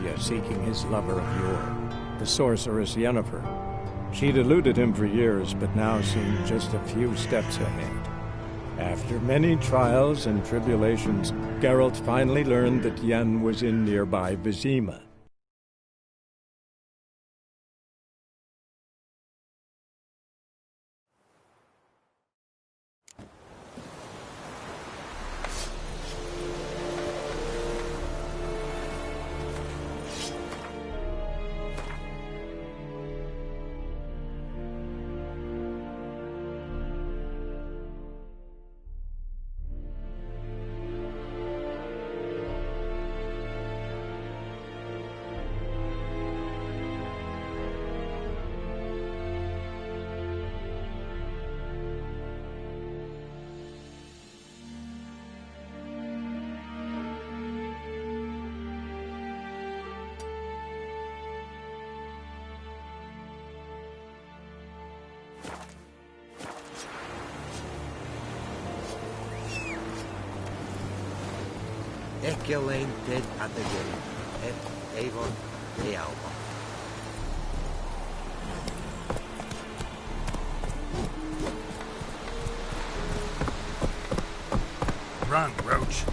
Arabia seeking his lover of yore, the sorceress Yennefer. She'd eluded him for years, but now seemed just a few steps ahead. After many trials and tribulations, Geralt finally learned that Yen was in nearby Vizima. Ekki alleen dead at the game, et Avon de Alba. Run, Roach.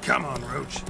Come on, Roach.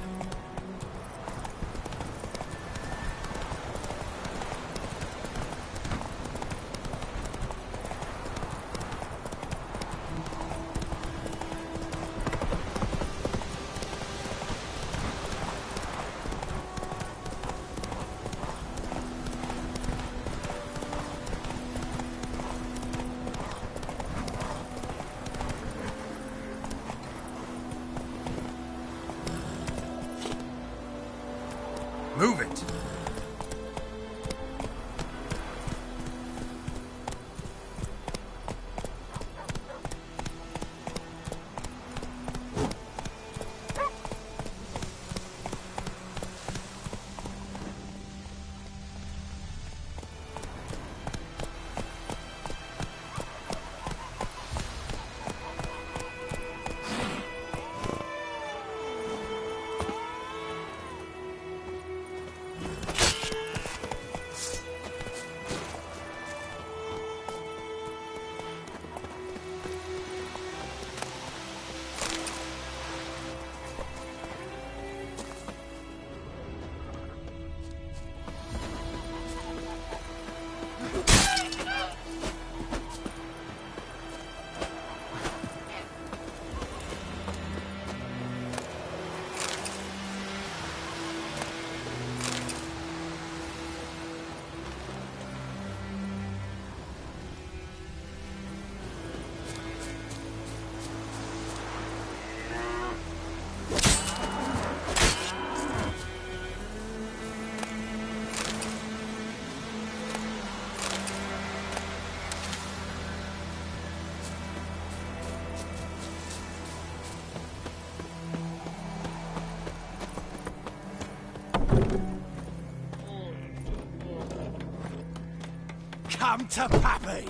Come to Pappy!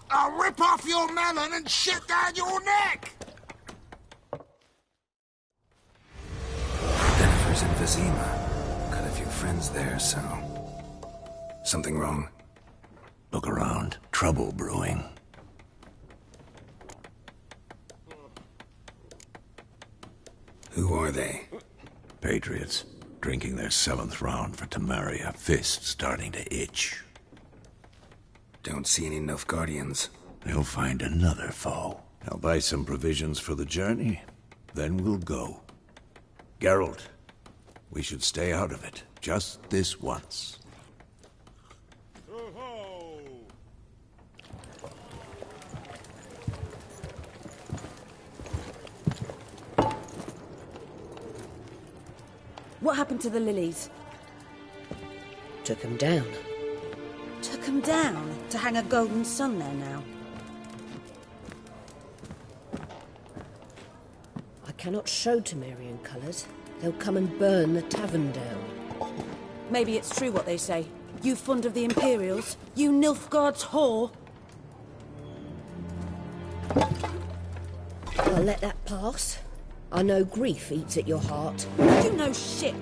I'll rip off your melon and shit down your neck! Jennifer's in Vizima. Got a few friends there, so... Something wrong? Look around. Trouble brewing. Who are they? Patriots. Drinking their 7th round for Tamaria. Fist starting to itch. Don't see any Nilfgaardians. They'll find another foe. I'll buy some provisions for the journey. Then we'll go. Geralt, we should stay out of it. Just this once. What happened to the lilies? Took him down. Took them down to hang a golden sun there now. I cannot show Temerian colours. They'll come and burn the tavern down. Maybe it's true what they say. You fond of the Imperials? You Nilfgaard's whore? I'll let that pass. I know grief eats at your heart. You know shit.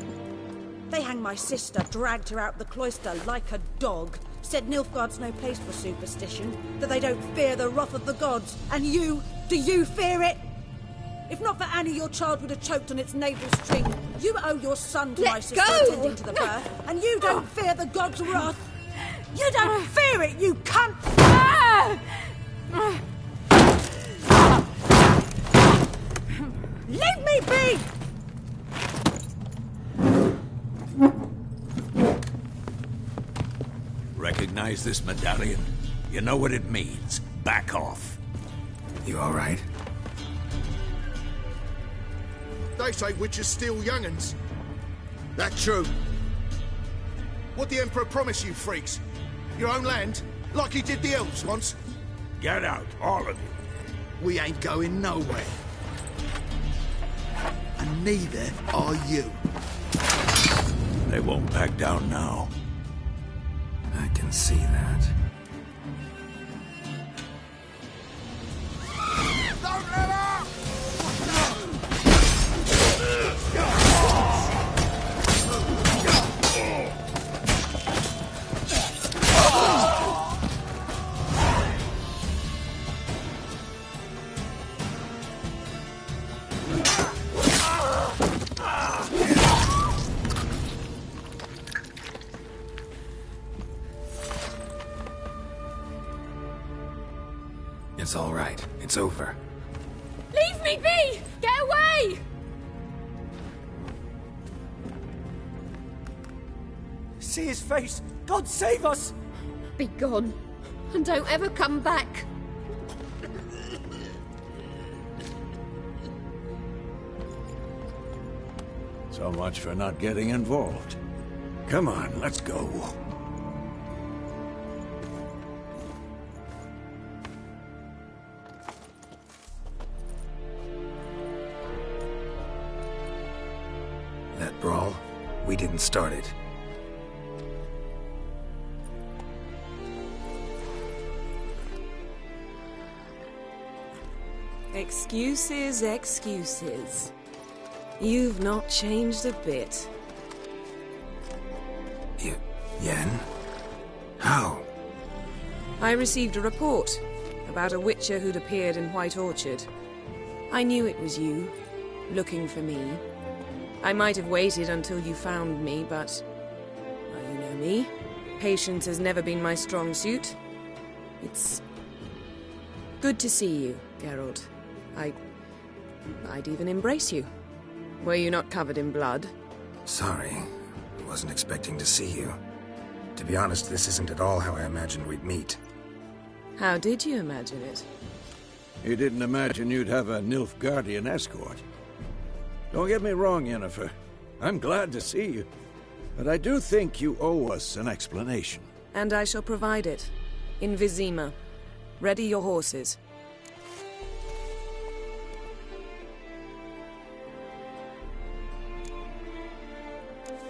They hanged my sister, dragged her out the cloister like a dog. Said Nilfgaard's no place for superstition, that they don't fear the wrath of the gods. And you, do you fear it? If not for Annie, your child would have choked on its navel string. You owe your son to my sister attending to the birth, and you don't fear the gods' wrath. You don't fear it, you cunt! Leave me be! Recognize this medallion? You know what it means. Back off. You all right? They say witches steal young'uns. That true? What the Emperor promised you freaks? Your own land? Like he did the elves once? Get out, all of you. We ain't going nowhere. And neither are you. They won't back down now. I can see that. Don't let up! It's all right. It's over. Leave me be! Get away! See his face! God save us! Be gone. And don't ever come back. So much for not getting involved. Come on, let's go. That brawl, we didn't start it. Excuses, excuses. You've not changed a bit. Yen? How? I received a report about a witcher who'd appeared in White Orchard. I knew it was you, looking for me. I might have waited until you found me, but... well, you know me. Patience has never been my strong suit. It's... good to see you, Geralt. I'd even embrace you. Were you not covered in blood? Sorry. Wasn't expecting to see you. To be honest, this isn't at all how I imagined we'd meet. How did you imagine it? You didn't imagine you'd have a Nilfgaardian escort. Don't get me wrong, Yennefer. I'm glad to see you. But I do think you owe us an explanation. And I shall provide it. In Vizima. Ready your horses.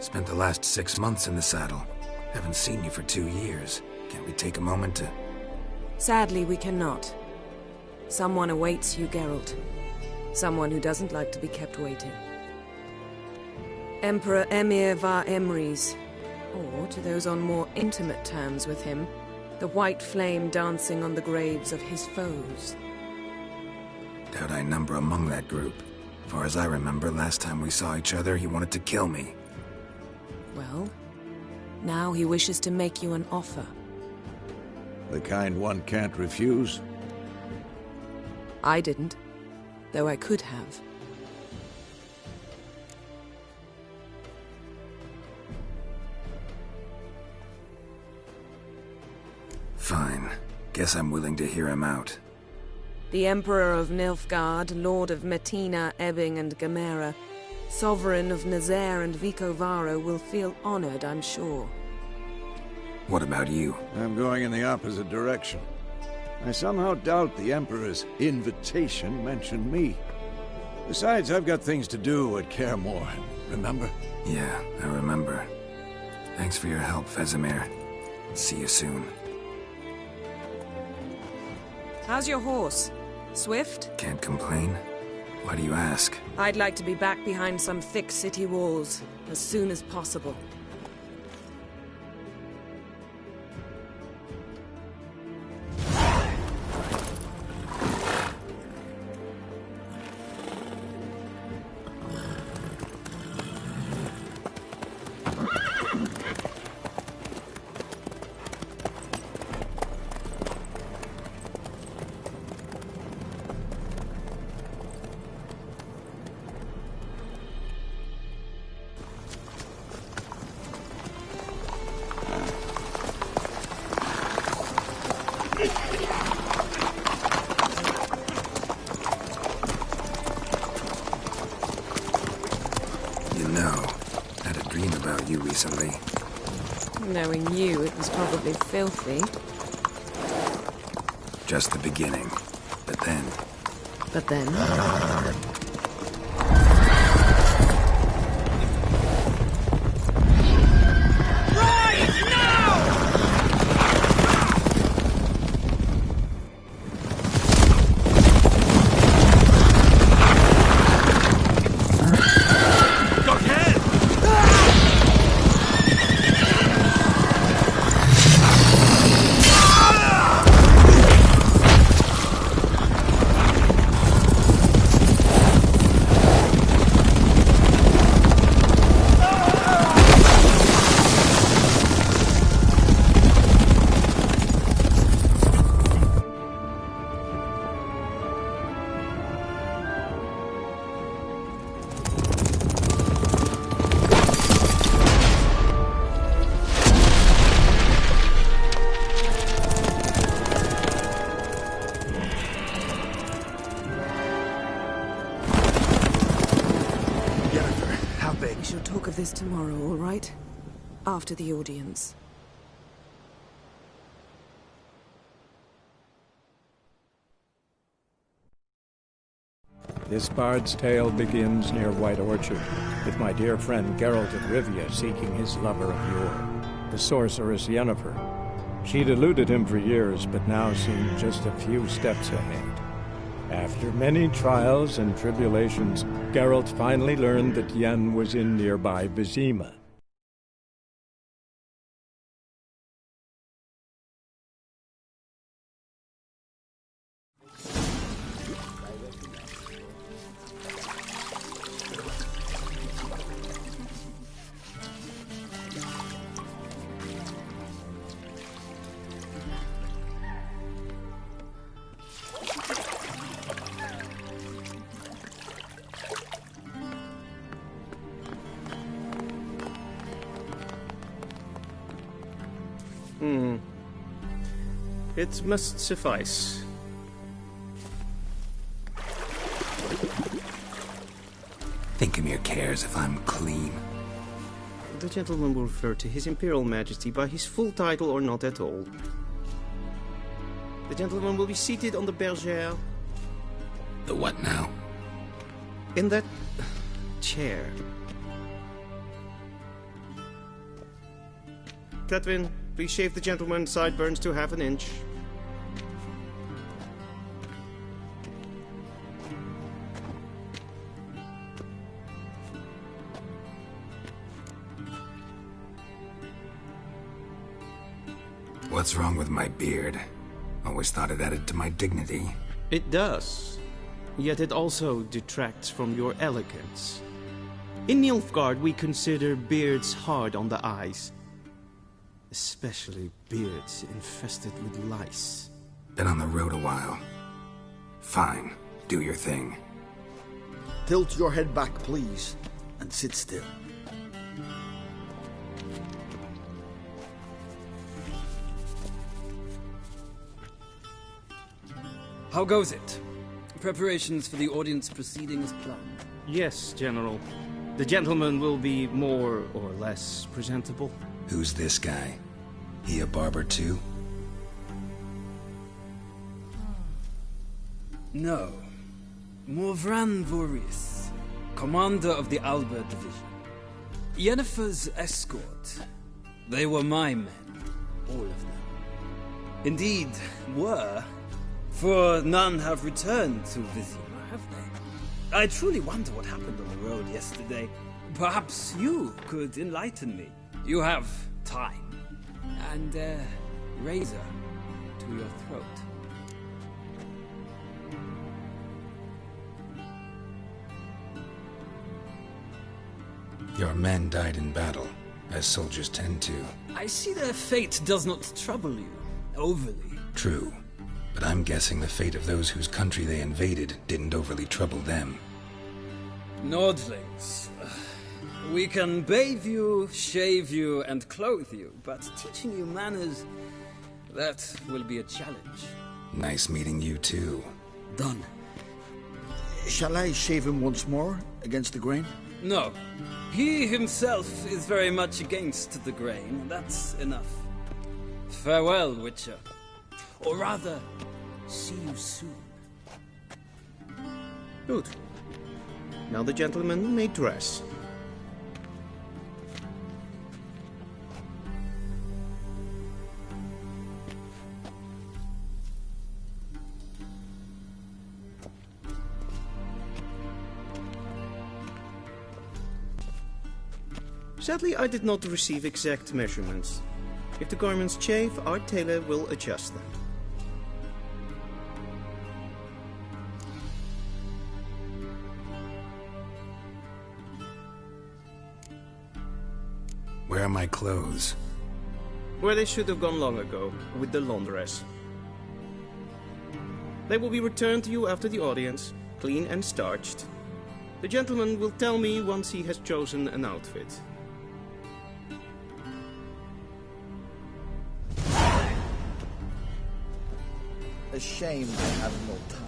Spent the last 6 months in the saddle. Haven't seen you for 2 years. Can't we take a moment to... Sadly, we cannot. Someone awaits you, Geralt. Someone who doesn't like to be kept waiting. Emperor Emir var Emrys, or, to those on more intimate terms with him, the white flame dancing on the graves of his foes. Doubt I number among that group. Far as I remember, last time we saw each other, he wanted to kill me. Well, now he wishes to make you an offer. The kind one can't refuse? I didn't, though I could have. Fine. Guess I'm willing to hear him out. The Emperor of Nilfgaard, Lord of Metina, Ebbing and Gamera, Sovereign of Nazaire and Vicovaro will feel honored, I'm sure. What about you? I'm going in the opposite direction. I somehow doubt the Emperor's invitation mentioned me. Besides, I've got things to do at Kaer Morhen, remember? Yeah, I remember. Thanks for your help, Vesemir. See you soon. How's your horse? Swift? Can't complain. Why do you ask? I'd like to be back behind some thick city walls, as soon as possible. Recently. Knowing you, it was probably filthy. Just the beginning. But then... But then? This tomorrow, all right? After the audience. This bard's tale begins near White Orchard, with my dear friend Geralt of Rivia seeking his lover of yore, the sorceress Yennefer. She'd eluded him for years, but now seemed just a few steps ahead. After many trials and tribulations, Geralt finally learned that Yen was in nearby Vizima. It must suffice. Thinkemere cares if I'm clean. The gentleman will refer to His Imperial Majesty by his full title or not at all. The gentleman will be seated on the bergère. The what now? In that chair. Tedwin, please shave the gentleman's sideburns to ½ inch. What's wrong with my beard? Always thought it added to my dignity. It does. Yet it also detracts from your elegance. In Nilfgaard, we consider beards hard on the eyes. Especially beards infested with lice. Been on the road a while. Fine, do your thing. Tilt your head back, please, and sit still. How goes it? Preparations for the audience proceeding as planned? Yes, General. The gentleman will be more or less presentable. Who's this guy? He a barber too? No. Morvran Voris, commander of the Alba Division. Yennefer's escort. They were my men, all of them. Indeed, were. For none have returned to Vizima, have they? I truly wonder what happened on the road yesterday. Perhaps you could enlighten me. You have time. And a razor to your throat. Your men died in battle, as soldiers tend to. I see their fate does not trouble you overly. True. But I'm guessing the fate of those whose country they invaded didn't overly trouble them. Nordlings. We can bathe you, shave you, and clothe you, but teaching you manners, that will be a challenge. Nice meeting you too. Done. Shall I shave him once more, against the grain? No. He himself is very much against the grain. That's enough. Farewell, Witcher. Or rather, see you soon. Good. Now the gentleman may dress. Sadly, I did not receive exact measurements. If the garments chafe, our tailor will adjust them. Where are my clothes? Where they should have gone long ago, with the laundress. They will be returned to you after the audience, clean and starched. The gentleman will tell me once he has chosen an outfit. A shame they have no time.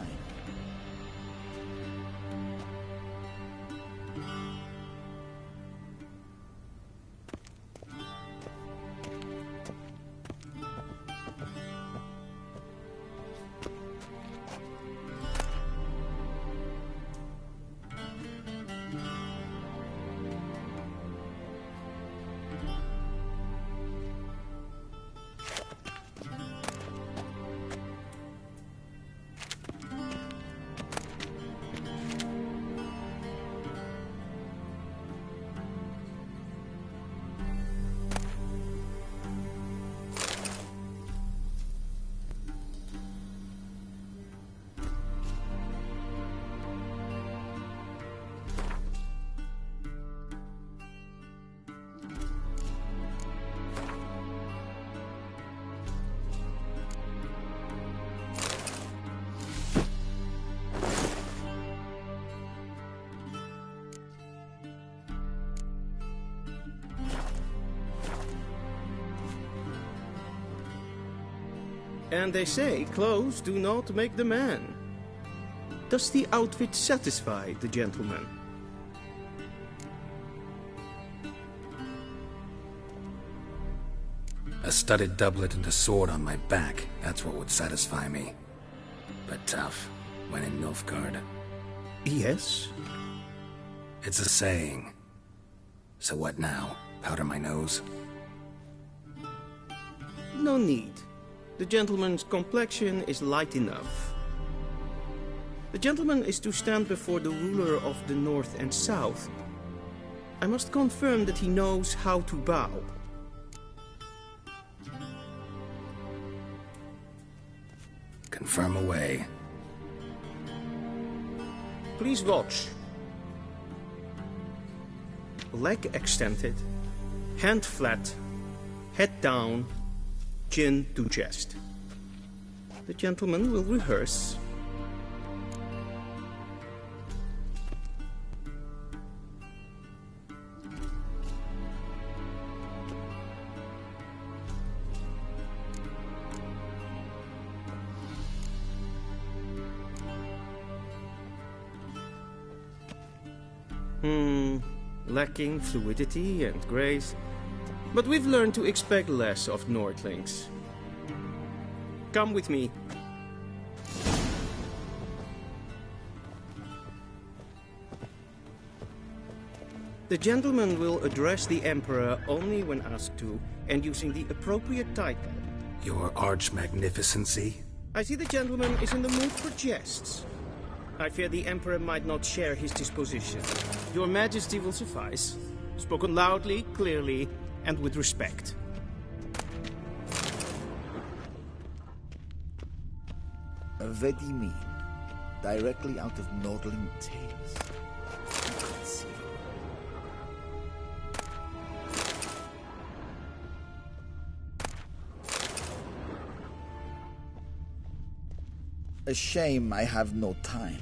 And they say clothes do not make the man. Does the outfit satisfy the gentleman? A studded doublet and a sword on my back, that's what would satisfy me. But tough, when in Nilfgaard. Yes? It's a saying. So what now? Powder my nose? No need. The gentleman's complexion is light enough. The gentleman is to stand before the ruler of the North and South. I must confirm that he knows how to bow. Confirm away. Please watch. Leg extended, hand flat, head down, chin to chest. The gentleman will rehearse. Lacking fluidity and grace, but we've learned to expect less of Nordlings. Come with me. The gentleman will address the Emperor only when asked to, and using the appropriate title. Your Arch-Magnificency? I see the gentleman is in the mood for jests. I fear the Emperor might not share his disposition. Your Majesty will suffice. Spoken loudly, clearly, and with respect. Vedimin, directly out of Nordling tales. A shame I have no time.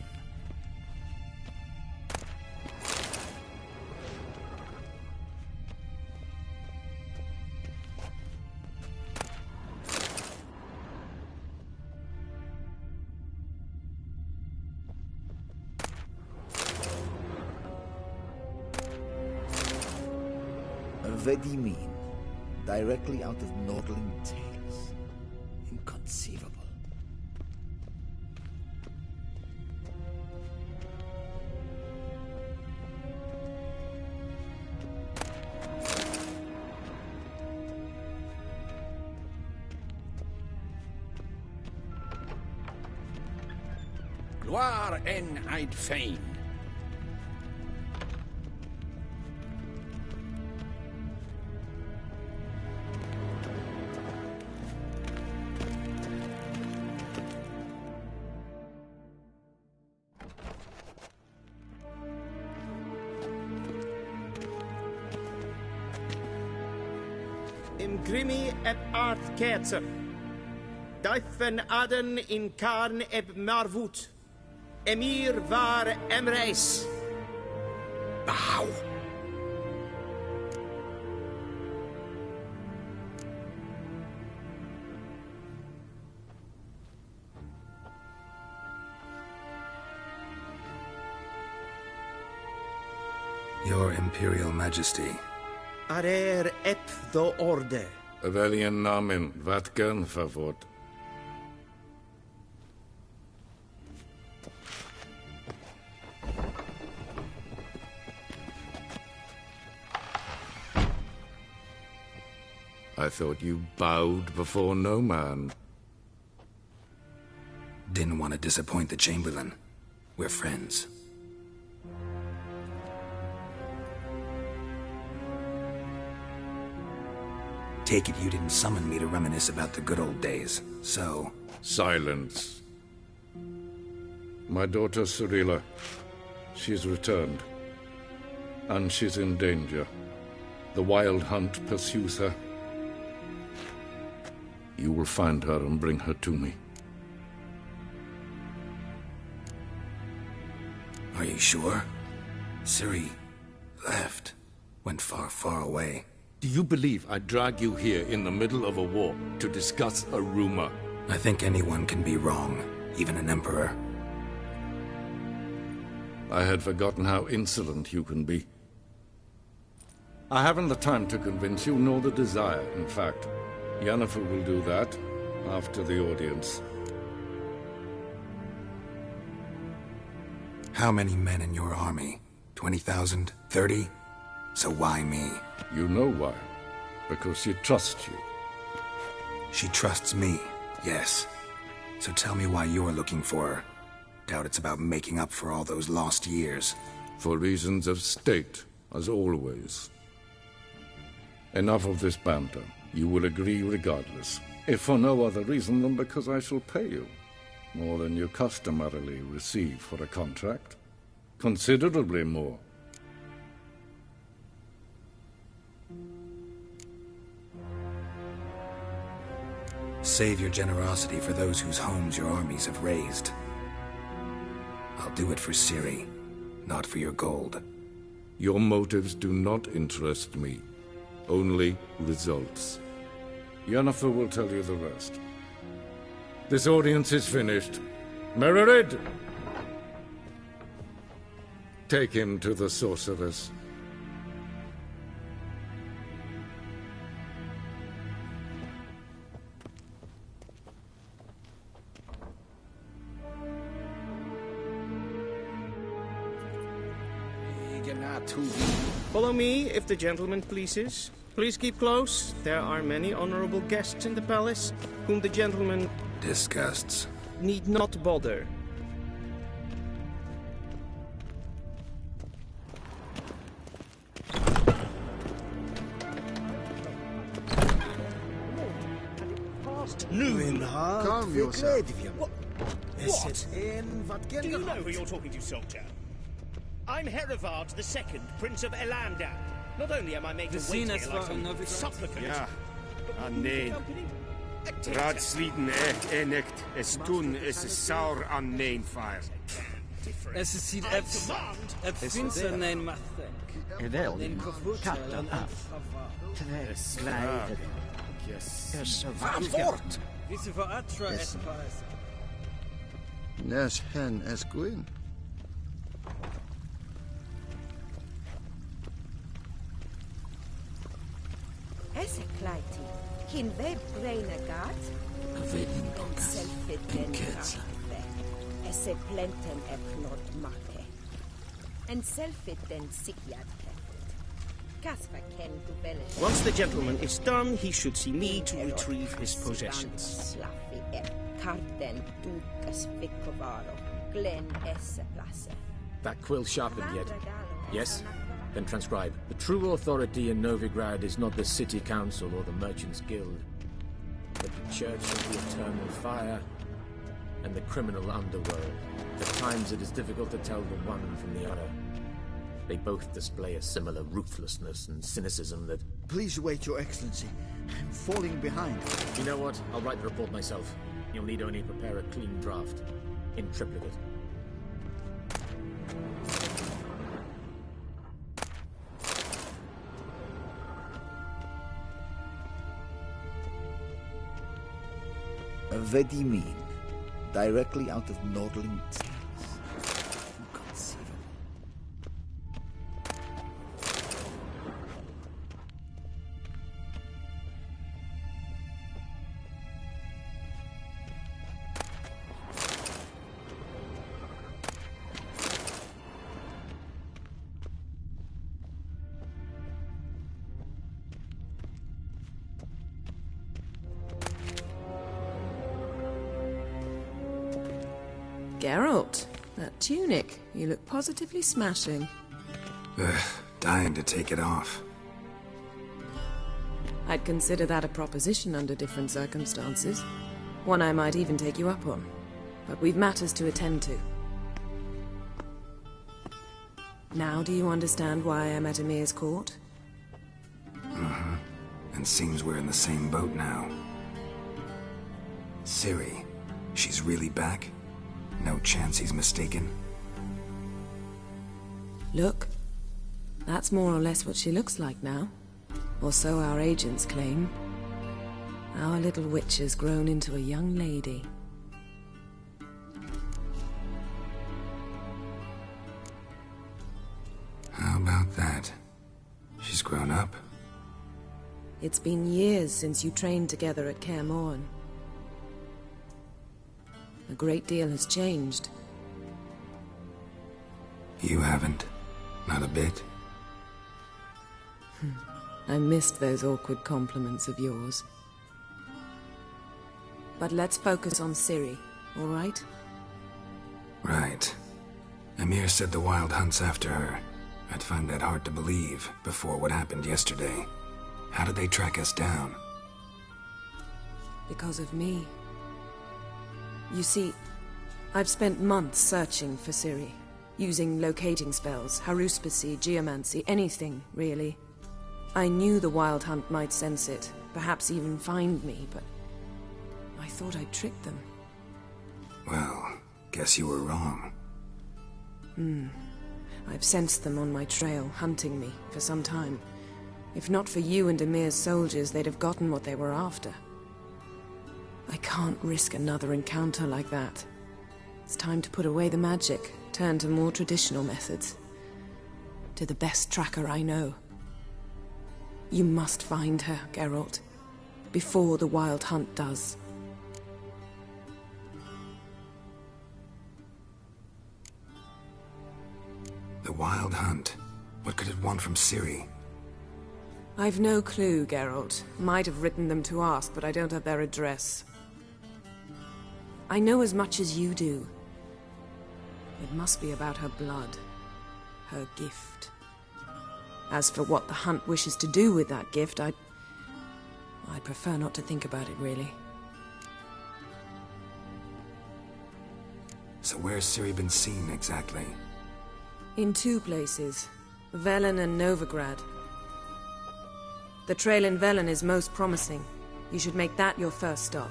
Vedimin, directly out of Nordling tales. Inconceivable. Gloire en Eid Fein. Imgrimi eb art ketzer. Daifen aden in karn eb marvut. Emir var emreis. Bow. Your Imperial Majesty. Arer ep the orde. Velian namen, vatkan favort. I thought you bowed before no man. Didn't want to disappoint the Chamberlain. We're friends. Take it you didn't summon me to reminisce about the good old days, so... Silence. My daughter Cyrilla, she's returned. And she's in danger. The Wild Hunt pursues her. You will find her and bring her to me. Are you sure? Ciri left. Went far, far away. Do you believe I'd drag you here in the middle of a war to discuss a rumor? I think anyone can be wrong, even an emperor. I had forgotten how insolent you can be. I haven't the time to convince you, nor the desire, in fact. Yennefer will do that after the audience. How many men in your army? 20,000? 30? So why me? You know why. Because she trusts you. She trusts me, yes. So tell me why you're looking for her. Doubt it's about making up for all those lost years. For reasons of state, as always. Enough of this banter. You will agree regardless. If for no other reason than because I shall pay you. More than you customarily receive for a contract. Considerably more. Save your generosity for those whose homes your armies have razed. I'll do it for Ciri, not for your gold. Your motives do not interest me. Only results. Yennefer will tell you the rest. This audience is finished. Mererid! Take him to the sorceress. Follow me, if the gentleman pleases. Please keep close. There are many honorable guests in the palace, whom the gentleman... disgusts. ...need not bother. Calm yourself. What? Do you know who you're talking to, soldier? I'm Herivard II, Prince of Elandar. Not only am I made to wait here like some supplicant... Ja, nee. Raadsliden echt toen is saur aan mijn fire. Es is hier finster mijn mathek. Wel, katten af. Twee glijden. Antwoord! Wisse voor Atra es paes. Nes hen es gwyn. Esse kleiti, kin web greine gat, en selfit den rachve, esse plenten epnod make, en selfit den sigjad hefet. Kasva ken du belle. Once the gentleman is done, he should see me to retrieve his possessions. Slaffi ep, karten dukas vicovaro, glen esse place. That quill sharpened yet? Yes? Then transcribe. The true authority in Novigrad is not the City Council or the Merchants' Guild, but the Church of the Eternal Fire and the criminal underworld. At times it is difficult to tell the one from the other. They both display a similar ruthlessness and cynicism that... Please wait, Your Excellency. I'm falling behind. You know what? I'll write the report myself. You'll need only prepare a clean draft. In triplicate. Vedimin, directly out of Nordling Tales. Geralt, that tunic. You look positively smashing. Dying to take it off. I'd consider that a proposition under different circumstances. One I might even take you up on. But we've matters to attend to. Now do you understand why I'm at Emir's court? Mm-hmm. And seems we're in the same boat now. Ciri, she's really back? No chance he's mistaken? Look, that's more or less what she looks like now. Or so our agents claim. Our little witch has grown into a young lady. How about that? She's grown up? It's been years since you trained together at Kaer Morhen. A great deal has changed. You haven't. Not a bit. I missed those awkward compliments of yours. But let's focus on Ciri, all right? Right. Emir said the Wild Hunt's after her. I'd find that hard to believe before what happened yesterday. How did they track us down? Because of me. You see, I've spent months searching for Ciri, using locating spells, haruspicy, geomancy, anything, really. I knew the Wild Hunt might sense it, perhaps even find me, but I thought I'd tricked them. Well, guess you were wrong. I've sensed them on my trail, hunting me, for some time. If not for you and Emir's soldiers, they'd have gotten what they were after. I can't risk another encounter like that. It's time to put away the magic, turn to more traditional methods. To the best tracker I know. You must find her, Geralt, before the Wild Hunt does. The Wild Hunt? What could it want from Ciri? I've no clue, Geralt. Might have written them to ask, but I don't have their address. I know as much as you do. It must be about her blood. Her gift. As for what the Hunt wishes to do with that gift, I'd prefer not to think about it, really. So where's Ciri been seen, exactly? In 2 places. Velen and Novigrad. The trail in Velen is most promising. You should make that your first stop.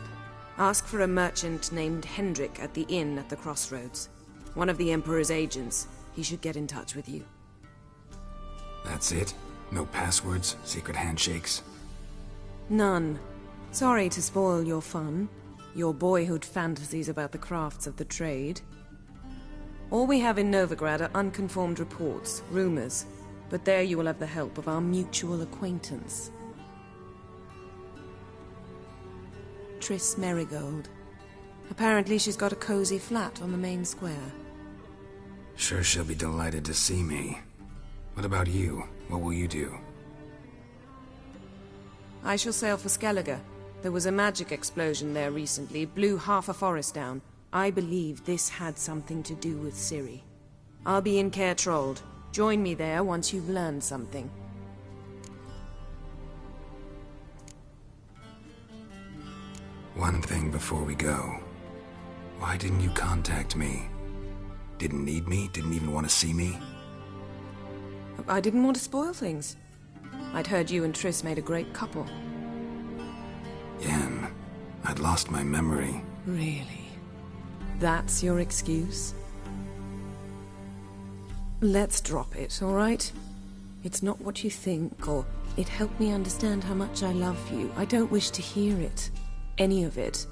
Ask for a merchant named Hendrik at the inn at the crossroads. One of the Emperor's agents. He should get in touch with you. That's it? No passwords? Secret handshakes? None. Sorry to spoil your fun. Your boyhood fantasies about the crafts of the trade. All we have in Novigrad are unconfirmed reports, rumors. But there you will have the help of our mutual acquaintance. Triss Merigold. Apparently she's got a cozy flat on the main square. Sure she'll be delighted to see me. What about you? What will you do? I shall sail for Skellige. There was a magic explosion there recently, blew half a forest down. I believe this had something to do with Ciri. I'll be in Caer Trold. Join me there once you've learned something. One thing before we go. Why didn't you contact me? Didn't need me? Didn't even want to see me? I didn't want to spoil things. I'd heard you and Triss made a great couple. Yen, I'd lost my memory. Really? That's your excuse? Let's drop it, all right? It's not what you think, or it helped me understand how much I love you. I don't wish to hear it. Any of it.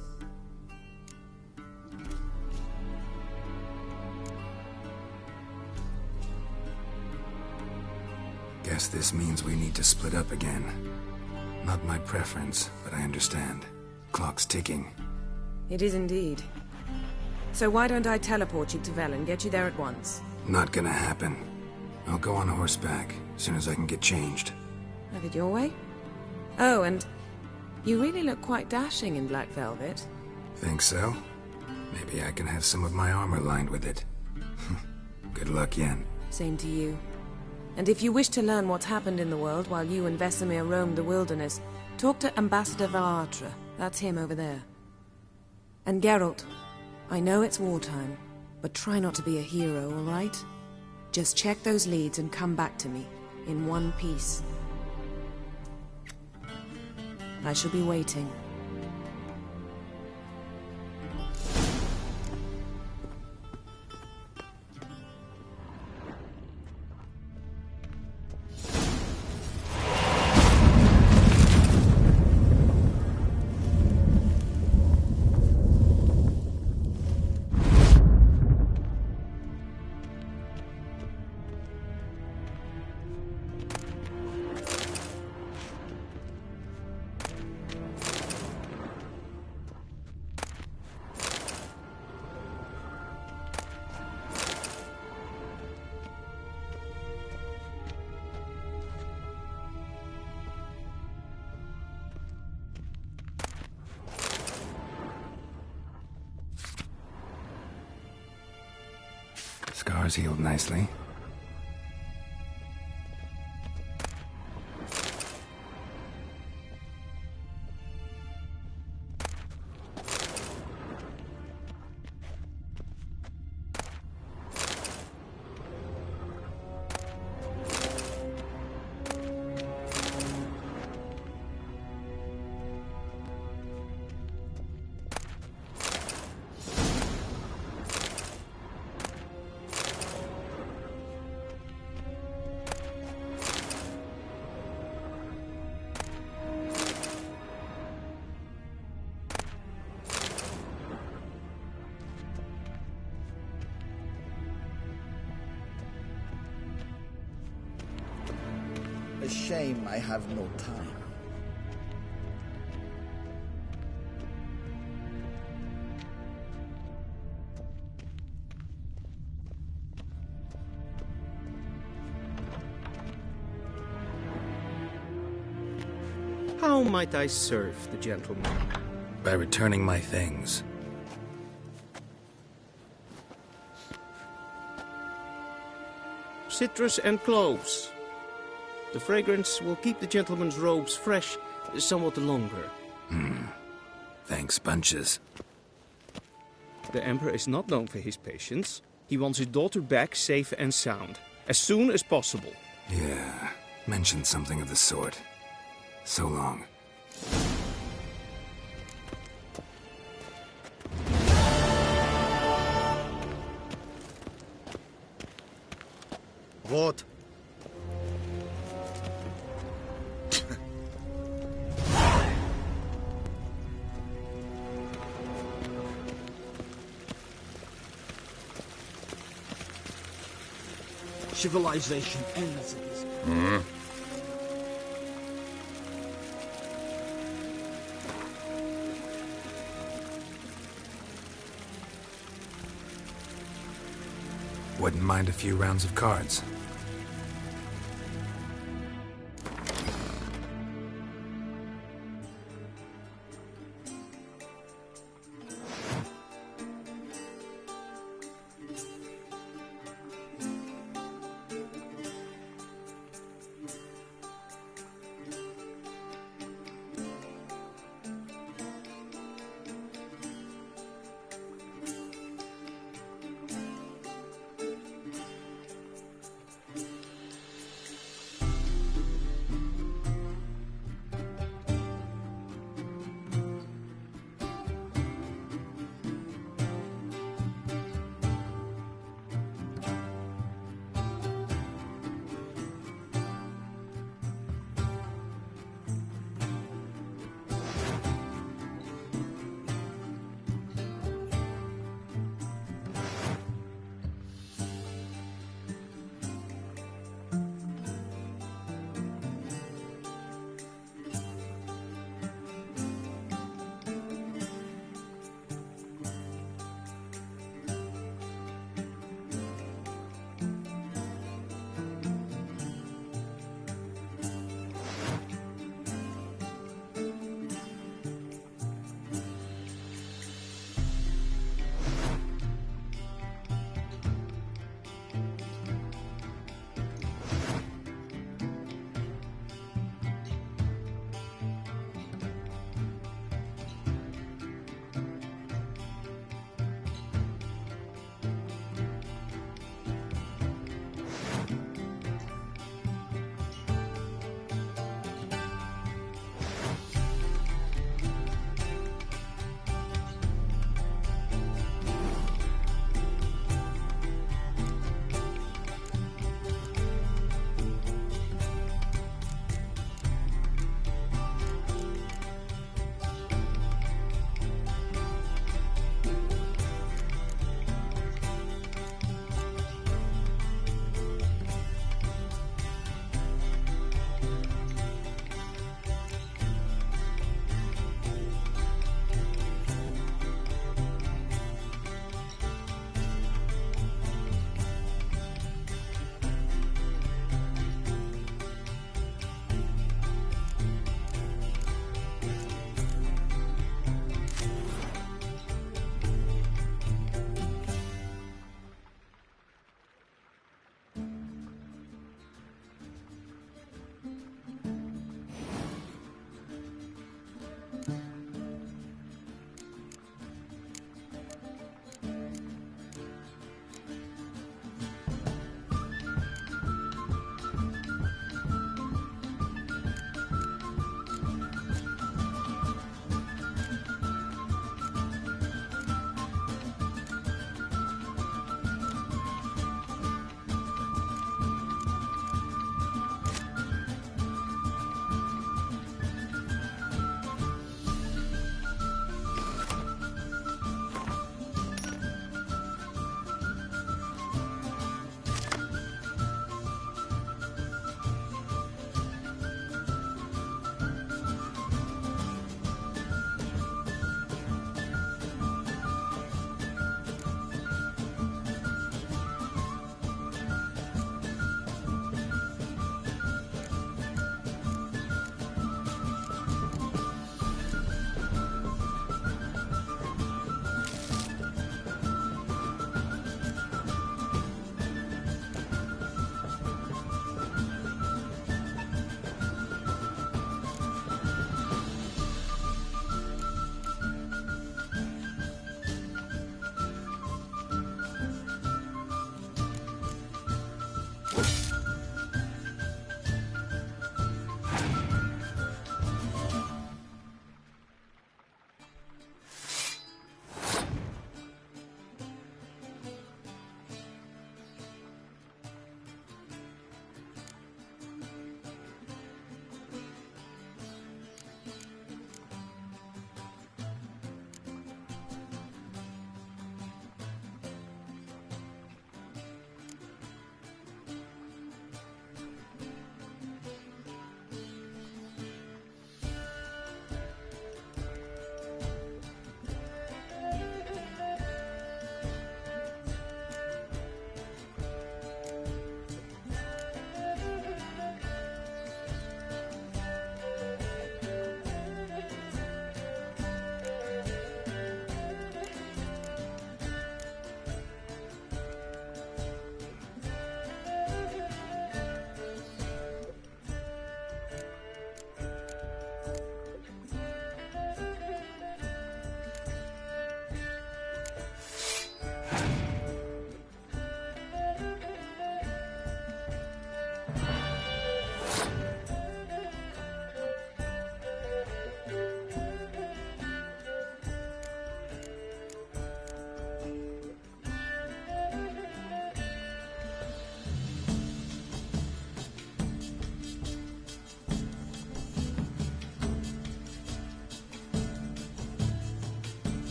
Guess this means we need to split up again. Not my preference, but I understand. Clock's ticking. It is indeed. So why don't I teleport you to Velen, get you there at once? Not gonna happen. I'll go on horseback, as soon as I can get changed. Have it your way? Oh, and you really look quite dashing in black velvet. Think so? Maybe I can have some of my armor lined with it. Good luck, Yen. Same to you. And if you wish to learn what's happened in the world while you and Vesemir roamed the wilderness, talk to Ambassador Valatra. That's him over there. And Geralt, I know it's wartime, but try not to be a hero, all right? Just check those leads and come back to me, in one piece. I shall be waiting. Scars healed nicely. A shame I have no time. How might I serve the gentleman? By returning my things. Citrus and cloves. The fragrance will keep the gentleman's robes fresh somewhat longer. Thanks, bunches. The Emperor is not known for his patience. He wants his daughter back safe and sound, as soon as possible. Yeah, mentioned something of the sort. So long. What? Civilization ends at this. Wouldn't mind a few rounds of cards.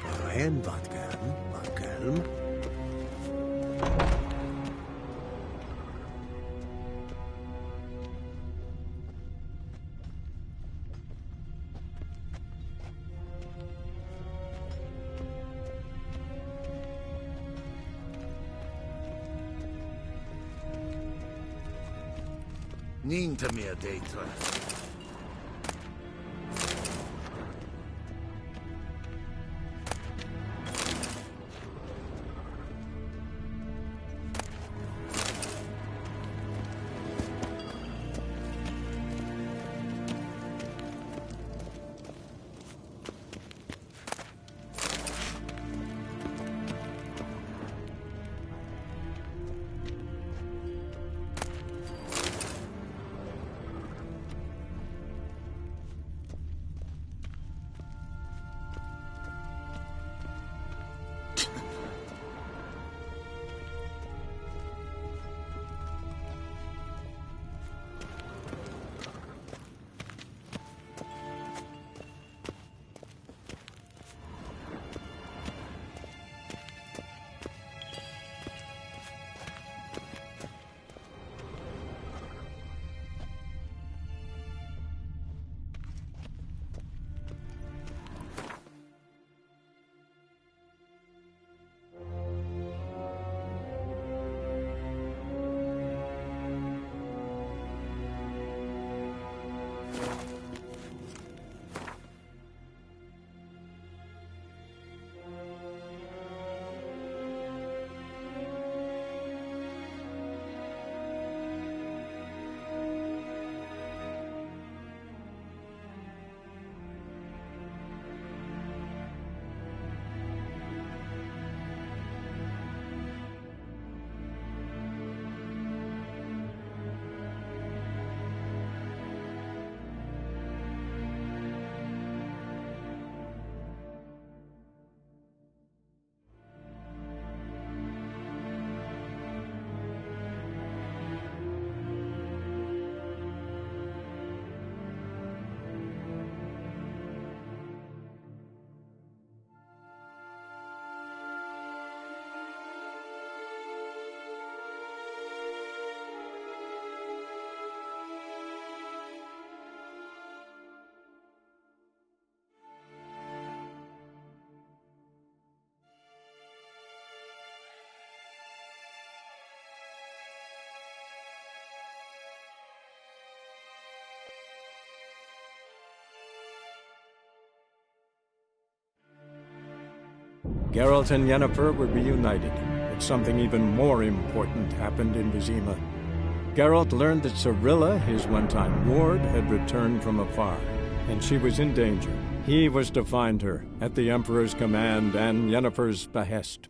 Voorheen wat kalm. Niente meer dentro. Geralt and Yennefer were reunited, but something even more important happened in Vizima. Geralt learned that Cirilla, his one-time ward, had returned from afar, and she was in danger. He was to find her, at the Emperor's command and Yennefer's behest.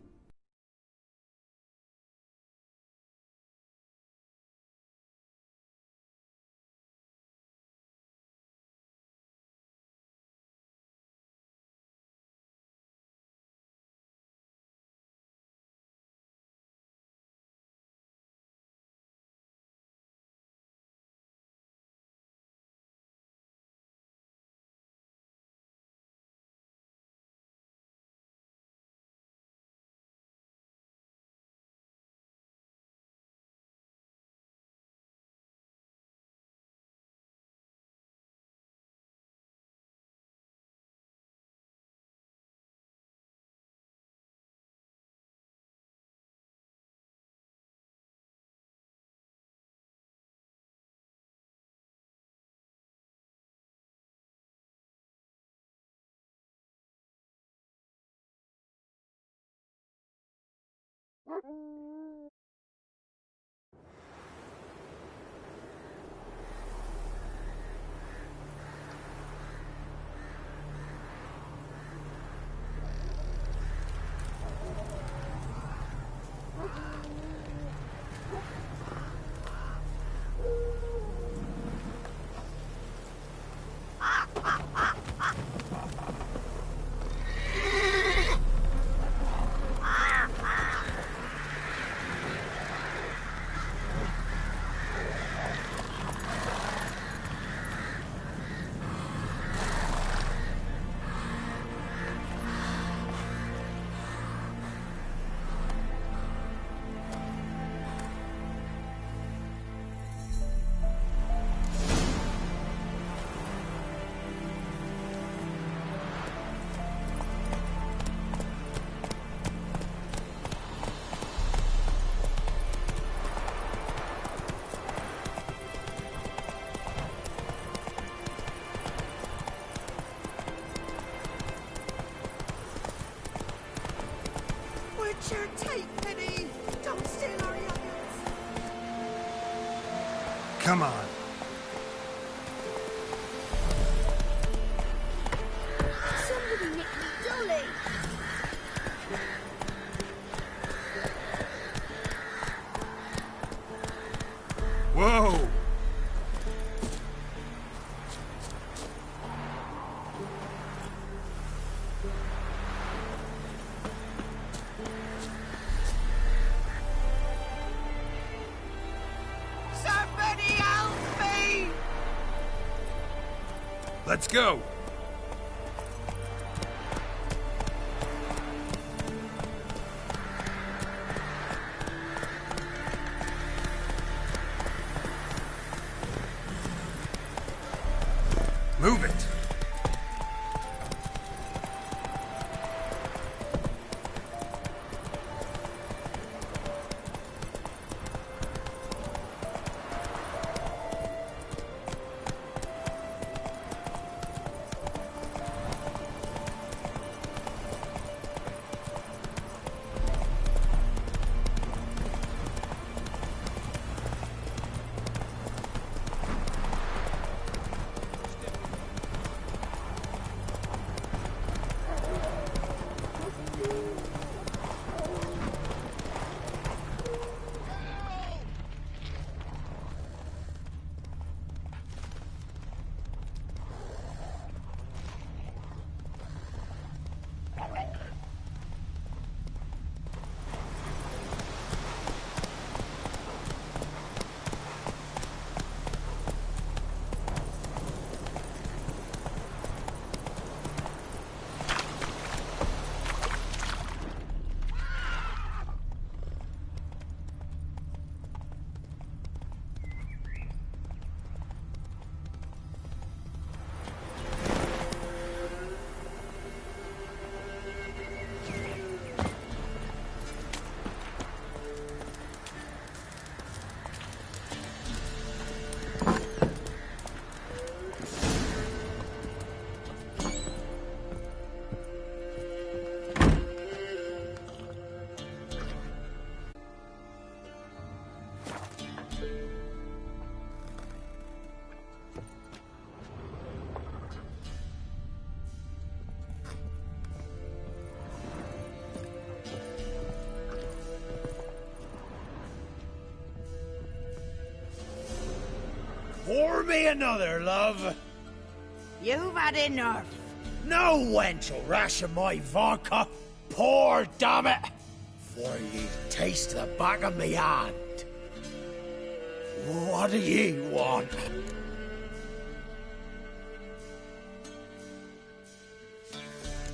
Witcher, take pity! Don't steal our youngins! Come on. Somebody nicked me dolly! Whoa! Somebody help me! Let's go! Move it! Pour me another, love. You've had enough. No wench will ration my vodka. Pour, damn it. For ye taste the back of me hand. What do ye want?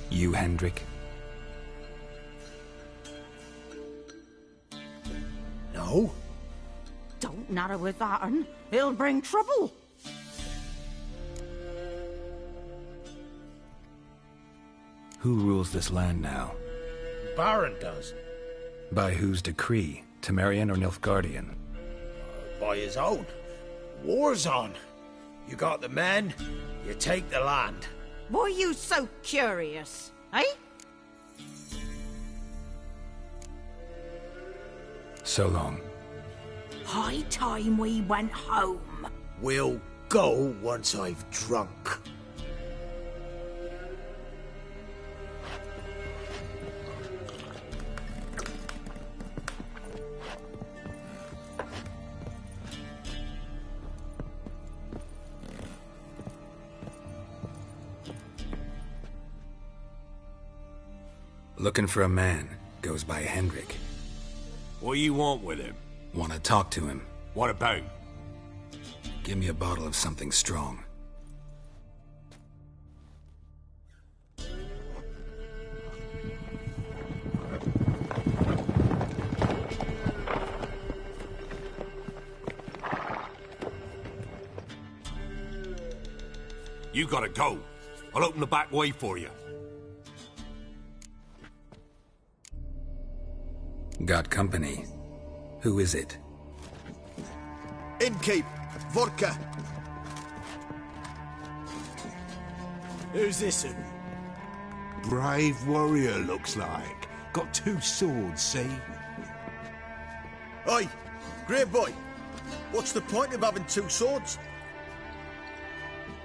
You, Hendrik? No. Don't natter with that un. It'll bring trouble. Who rules this land now? Baron does. By whose decree? Temerian or Nilfgaardian? By his own. War's on. You got the men, you take the land. Why you so curious, eh? So long. High time we went home. We'll go once I've drunk. Looking for a man. Goes by Hendrik. What you want with him? Want to talk to him. What about? Give me a bottle of something strong. You gotta go. I'll open the back way for you. Got company. Who is it? Innkeep, vodka. Who's this? Brave warrior, looks like. Got 2 swords, see? Oi, great boy. What's the point of having 2 swords?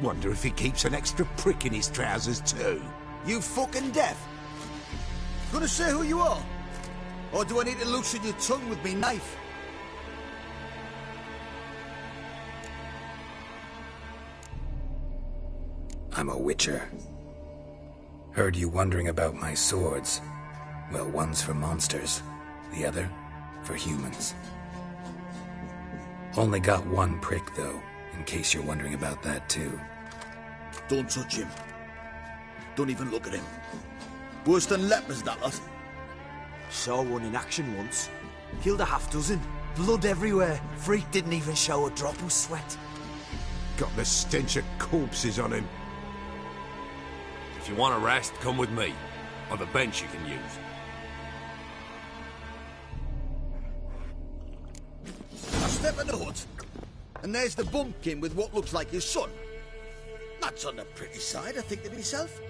Wonder if he keeps an extra prick in his trousers too. You fucking deaf? Gonna say who you are? Or do I need to loosen your tongue with me knife? I'm a witcher. Heard you wondering about my swords. Well, one's for monsters, the other for humans. Only got 1 prick, though, in case you're wondering about that, too. Don't touch him. Don't even look at him. Worse than lepers, that lot. Saw one in action once. Killed a half-dozen. Blood everywhere. Freak didn't even show a drop of sweat. Got the stench of corpses on him. If you want a rest, come with me. I've a bench you can use. I step in the hut, and there's the bumpkin with what looks like his son. That's on the pretty side, I think to myself.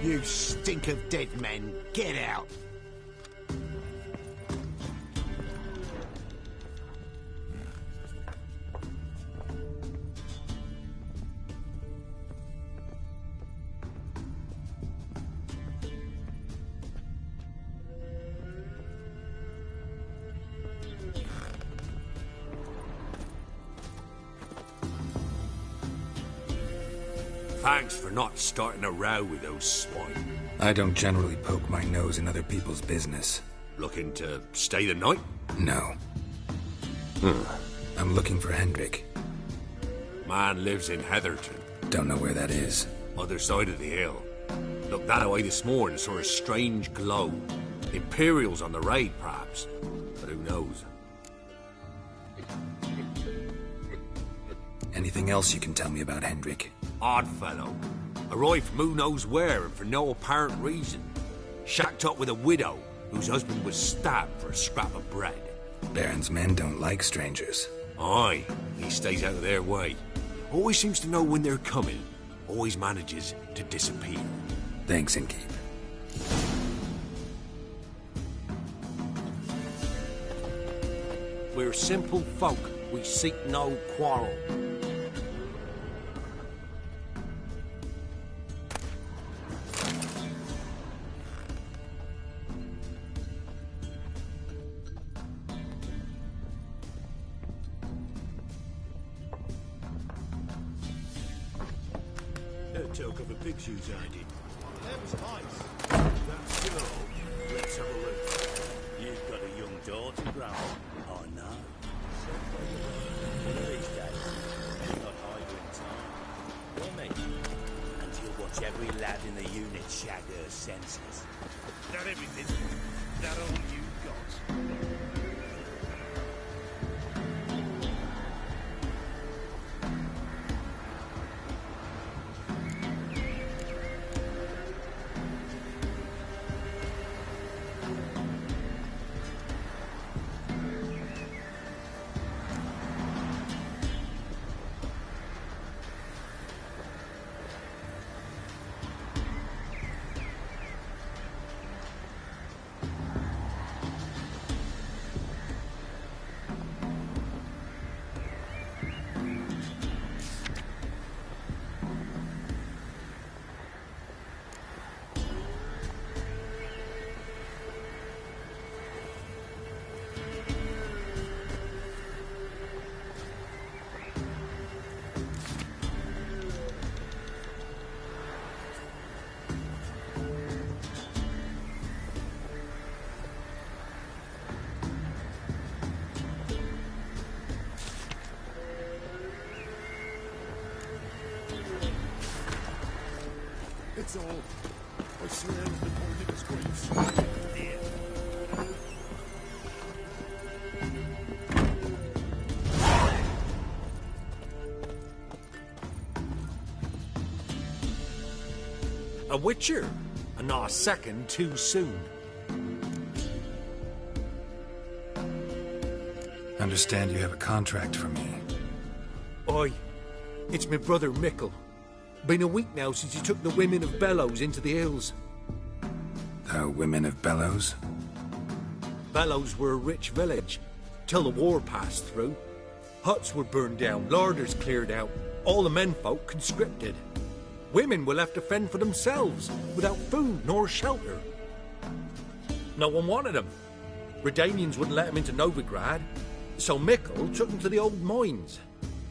You stink of dead men. Get out. Thanks for not starting a row with those swine. I don't generally poke my nose in other people's business. Looking to stay the night? No. I'm looking for Hendrik. Man lives in Heatherton. Don't know where that is. Other side of the hill. Looked that way this morning, saw a strange glow. Imperials on the raid, perhaps. But who knows? Anything else you can tell me about Hendrik? Odd fellow. Arrived from who knows where and for no apparent reason. Shacked up with a widow whose husband was stabbed for a scrap of bread. Baron's men don't like strangers. Aye, he stays out of their way. Always seems to know when they're coming. Always manages to disappear. Thanks, Innkeep. We're simple folk. We seek no quarrel. Talk of a pig shoes I did. That was nice. That's so. Let's have a look. You've got a young daughter, Grandma. I know. One of these days, you're not hiding time. Will me? And you'll watch every lad in the unit shag her senses. That everything? That all you got? It's all. I swear at the point of his grace. There. A witcher, and not a second too soon. Understand you have a contract for me. Oi, it's my brother Mickle. Been a week now since he took the women of Bellows into the hills. The women of Bellows? Bellows were a rich village, till the war passed through. Huts were burned down, larders cleared out, all the menfolk conscripted. Women were left to fend for themselves, without food nor shelter. No one wanted them. Redanians wouldn't let them into Novigrad, so Mikkel took them to the old mines.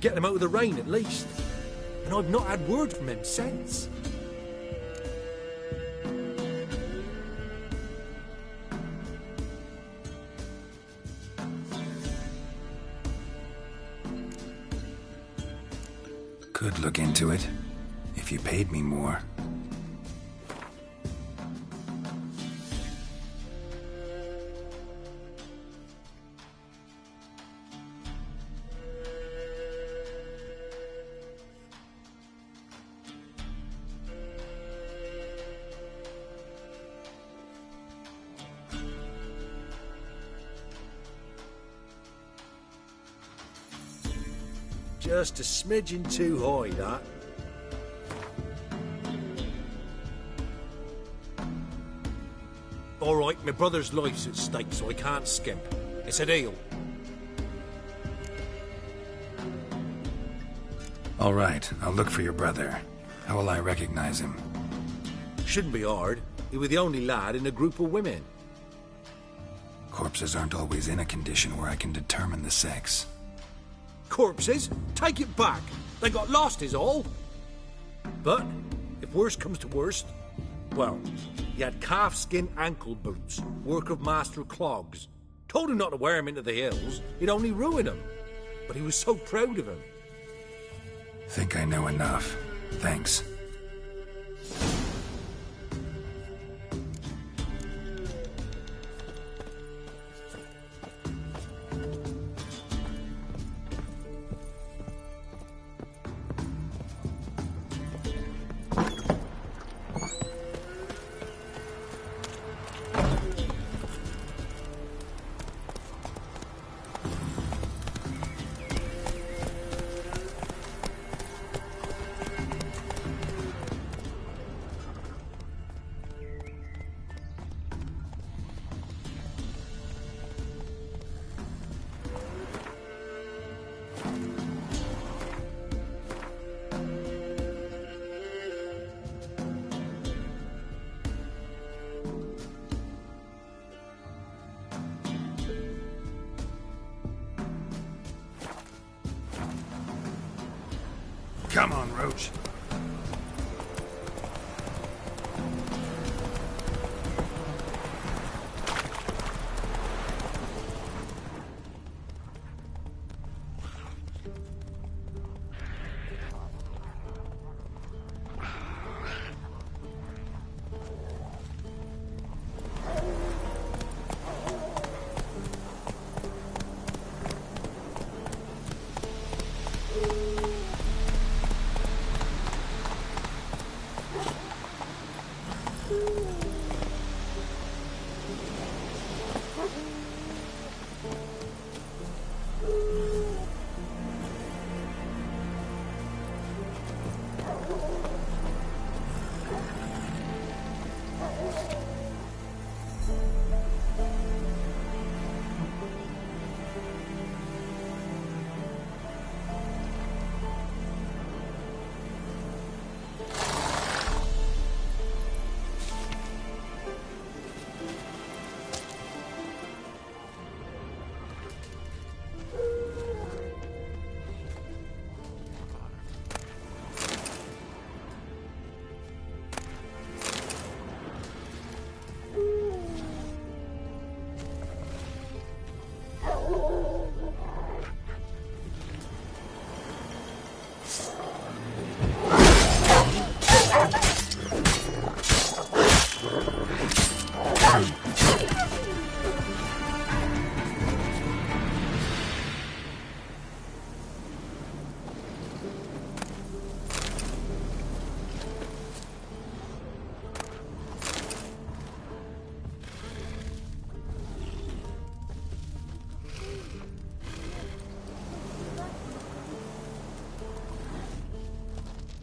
Get them out of the rain at least. And I've not had word from him since. Could look into it, if you paid me more. Just a smidgen too high, that. All right, my brother's life's at stake, so I can't skimp. It's a deal. All right, I'll look for your brother. How will I recognize him? Shouldn't be hard. He was the only lad in a group of women. Corpses aren't always in a condition where I can determine the sex. Corpses? Take it back. They got lost is all. But, if worst comes to worst, well, he had calfskin ankle boots, work of master clogs. Told him not to wear him into the hills, he'd only ruin him. But he was so proud of him. Think I know enough. Thanks. Come on, Roach.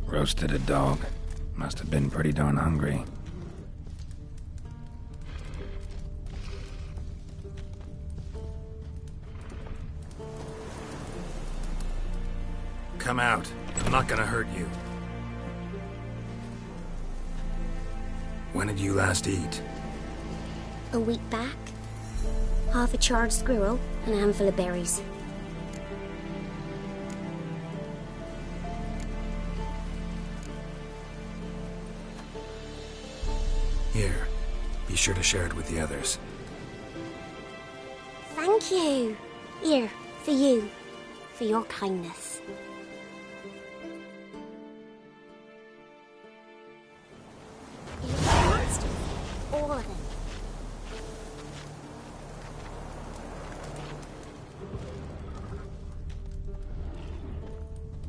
Roasted a dog. Must have been pretty darn hungry. Come out. I'm not gonna hurt you. When did you last eat? A week back. Half a charred squirrel and a handful of berries. Here. Be sure to share it with the others. Thank you. Here, for you. For your kindness. All of them.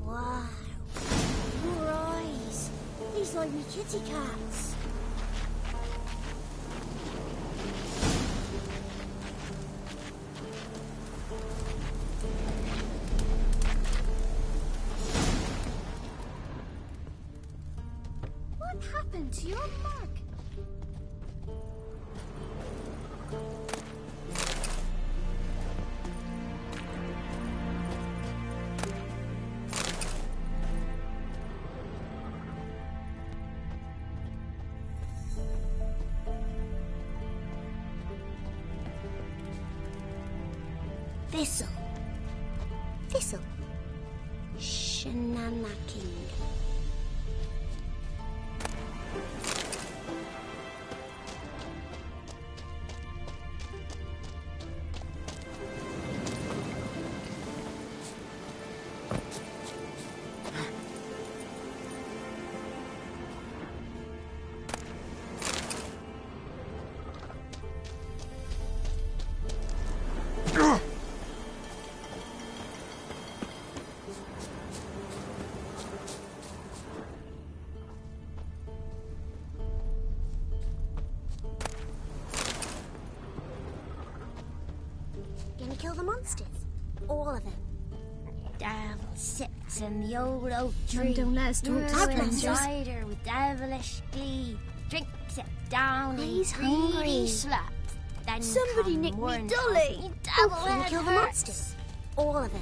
Wow. Your eyes. These like me kitty cats. What happened to your mug? Thistle. Thistle. Shanana King. Gonna kill the monsters? All of them. Devil sits in the old oak tree. Don't let us talk to strangers. Cider with devilish glee. Drinks it down. He's hungry. Slept. Then Somebody nicked me dolly. Gonna kill the monsters? All of them.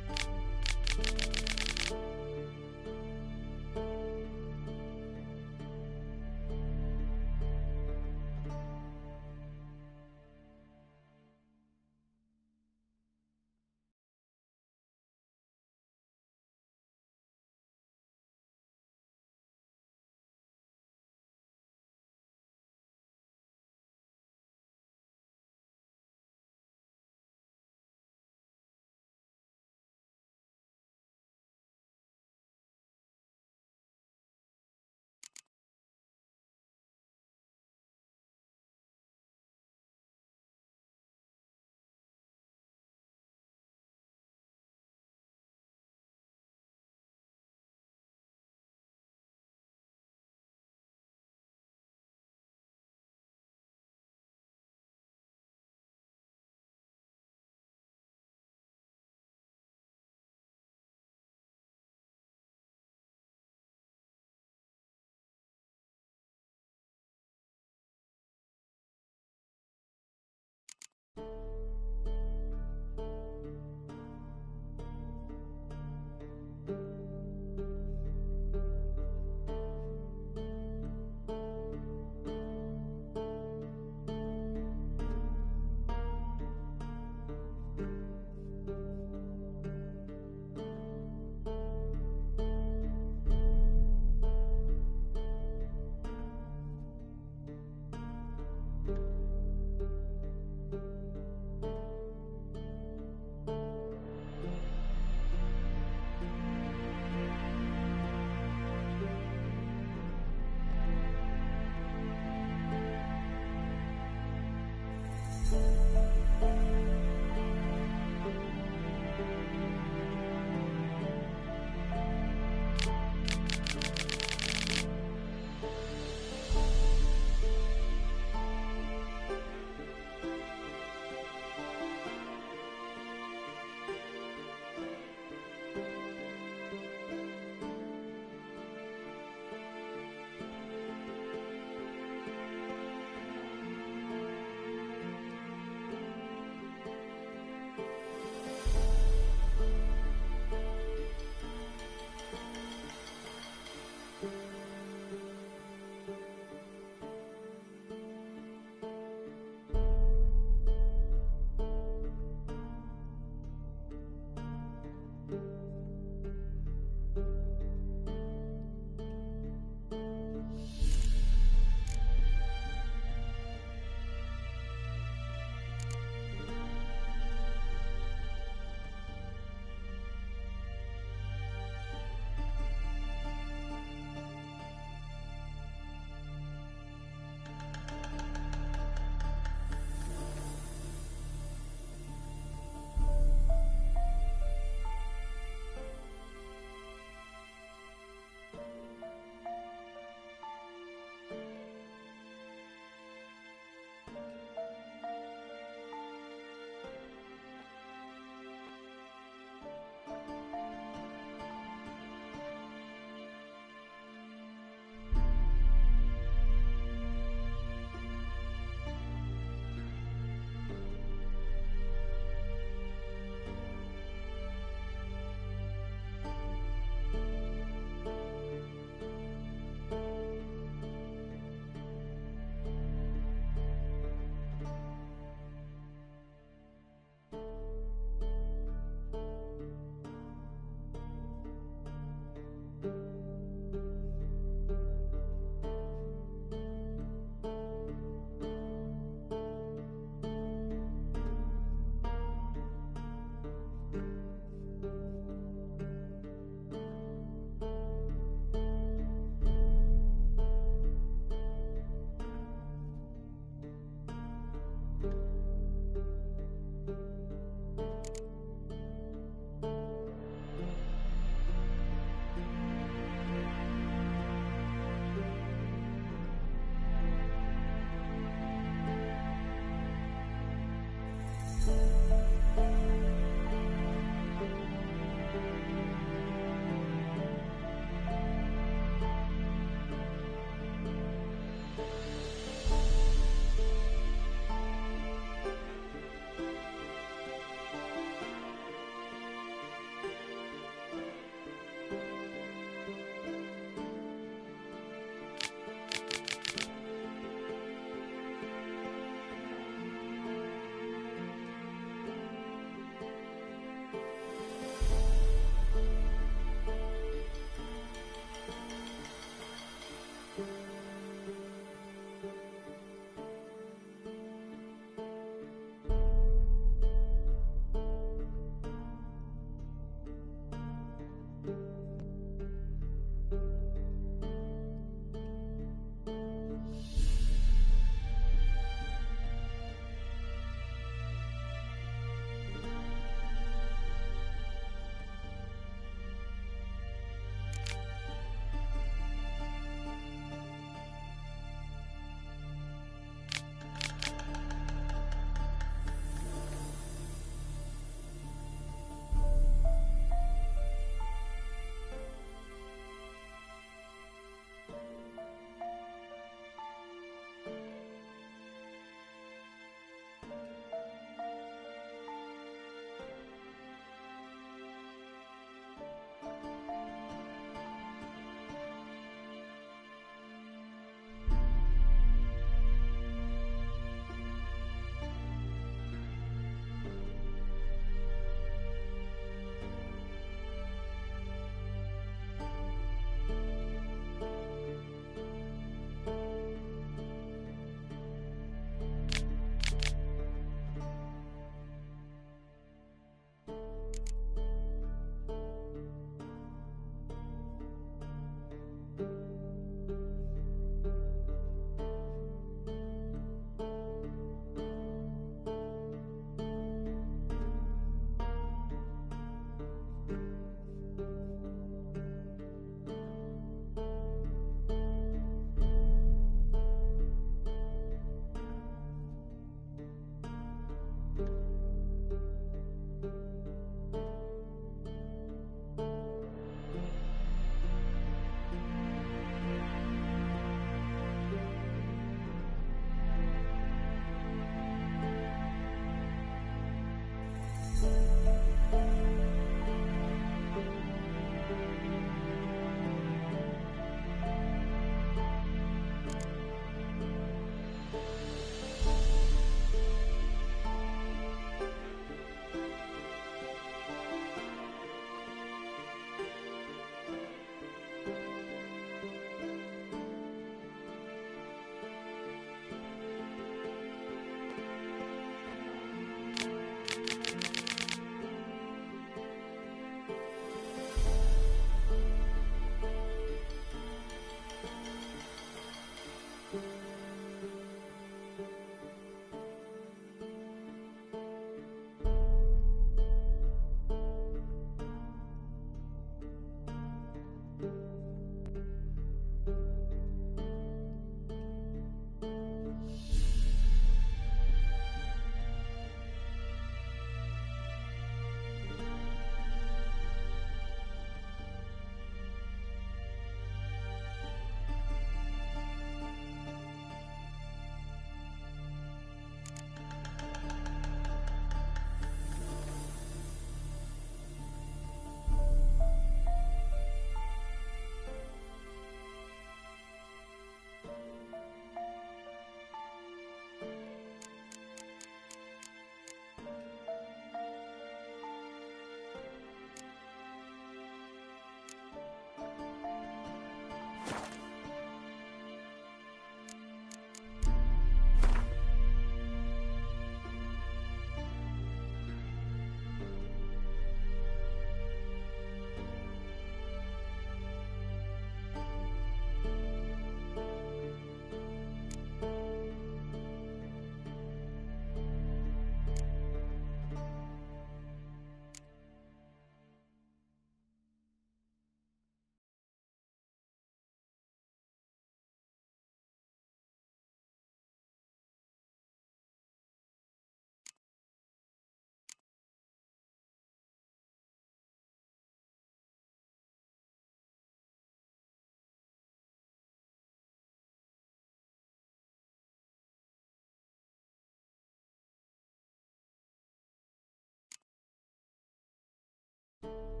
Thank you.